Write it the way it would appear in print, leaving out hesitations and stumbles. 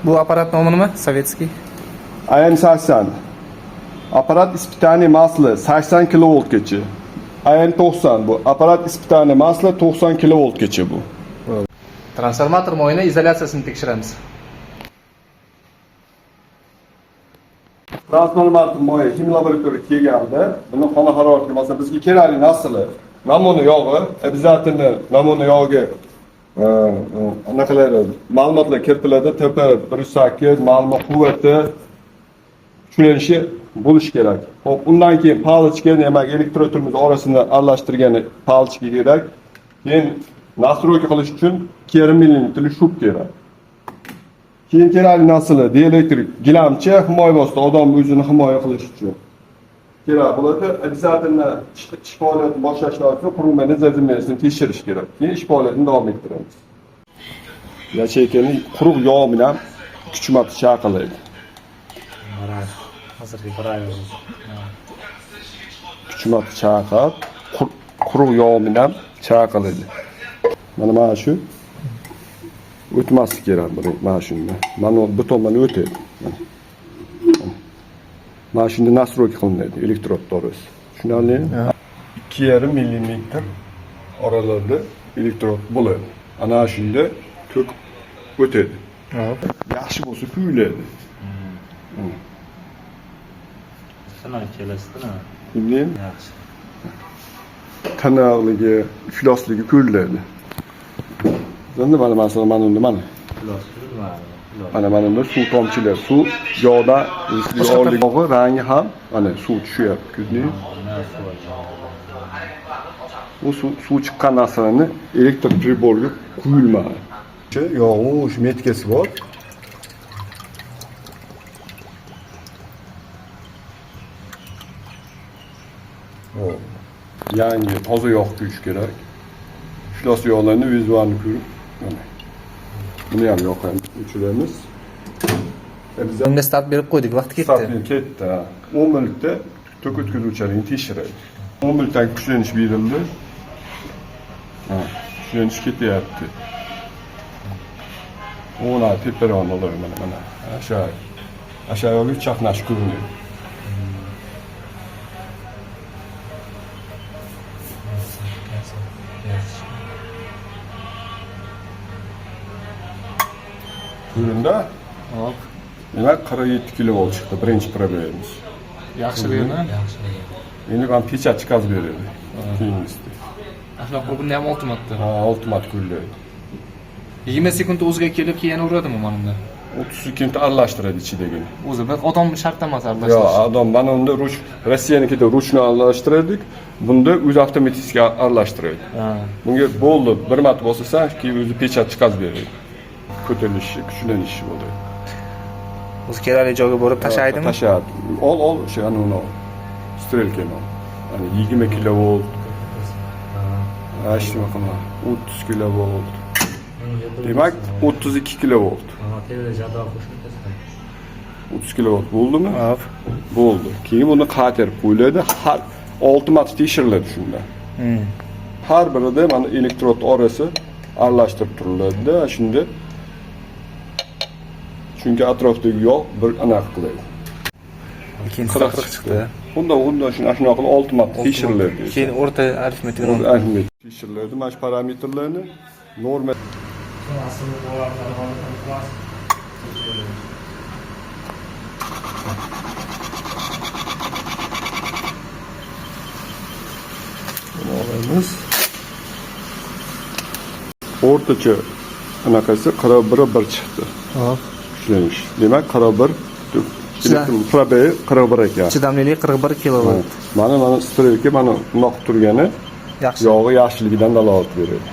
Bu aparat nomi nima? Sovetskiy. AM80. Aparat испытания масла 80 kilovoltgacha. AM90 bu. Aparat испытания masla 90 kilovoltgacha bu. Transformator moyini izolyatsiyasini tekshiramiz. Transformator moyi kim laboratoriyaga kelganda, buni xona haroratiga masalan bizga kerakli narsali, namuna yog'i, обязательно namuna yog'iga anaqalar ma'lumotlar kiritiladi, temperatura 108, ma'lumot quvvati tushunilishi bo'lishi kerak. Xo'p, undan keyin palichka, demak, elektrotimiz orasida aralashtirgani palichka kerak. Keyin nastroyka qilish uchun 2,5 mm shub kerak. Keyin kerakli narsali dielektrik gilamcha himoya vosita, odam o'zini himoya qilish uchun kerak bo'ladi. Обязательно ish faoliyatini boshlashdan oldin qurilmani zazimasini tekshirish kerak. Keyin ish faoliyatini davom ettiramiz. Yacheykani quruq yog' bilan kuchmatib chaqiladi. Hozirgi правило. Kuchmatib chaqib, quruq yog' bilan chaqiladi. Mana shu o'tmaslik kerak mana shunda. Mana bu tomondan o'tadi. Mana shunda nastroyka qilinadi elektrod orasi. Tushunarlimi? 2,5 mm oralarda elektrod bo'ladi. Ana shunda tok o'tadi. Yaxshi bo'lsa kuyiladi. Sana kelasizmi? Bildim. Yaxshi. Tanakligi, iflosligi kuyiladi. Endi mana masalan mana unda mana. Mana unda suv tomchilar, suv yog'da yog'i rangi ham mana suv tushyapti, ko'rdingmi? Bu suv chiqqan narsalarni elektr priborga quyilmaydi. Yog'i shu metkasi bor. Yangi toza yog' quyish kerak. Iflos yog'larni vizualni ko'rib, mana. Buni ham yoqamiz, o'chiramiz. Bunga start berib qo'ydik, vaqt ketdi. Start ketdi. 10 minutda tok o'tkazuvchilarni tekshiradi. 10 minutdan kuchlanish berildi. Kuchlanish ketyapti. Ona teparon bo'ladi mana. Aşağıya chaqnash ko'rinadi. Ko'rindi? Hop. Demak 47 kilovolt chiqdi birinchi probeyimiz. Yaxshi berdi. Endi ham pechat chiqazib beradi. Keyingisida. Axloq bunda ham ultimatda. Ultimat ko'rlaydi. 20 sekund o'ziga kelib keyin uradimi mana bunda? 30 sekund aralashtiradi ichidagini. O'zi bir odam shart emas Yo'q, aralashtirish. odam mana unda Rossiyanikida ruchni aralashtirdik. Bunda o'zi avtomatik aralashtiradi. Bunga bo'ldi, bir marta bosasan, keyin o'zi pechat chiqazib beradi. Ko'tarilishi, kuchlanishi bo'ladi. O'zi kerakli joyga borib tashlaydimi? Tashlaydi. Ol, o'sha uni ol. Strelkani ol. Ya'ni 20 kilovolt. Ashtima qilma. 30 kilovolt. Demak, 32 kilovolt. 30 kilovolt bo'ldimi? Hop. Bo'ldi. Keyin buni qaytarib qo'yiladi. Har 6 marta tekshiriladi shunda. Har birida mana elektrod orasi aralashtirib turiladi. Shunda chunki atrofdagi yog' bir anaqa qiladi. Ikkinchi qirq chiqdi. Bunda shunaqa qilib 6 marta tekshiriladi. Keyin o'rta arifmetik tekshiriladi. Mana shu parametrlarni norma olamiz. O'rtacha anaqasi 41 chiqdi. Hop. Kuchlanish. Demak 41 probey 41 ekan. Chidamlilik 41 kilovolt. Mana strelka mana bunaqa turgani Yaxshi. yog'i yaxshiligidan dalolat beradi.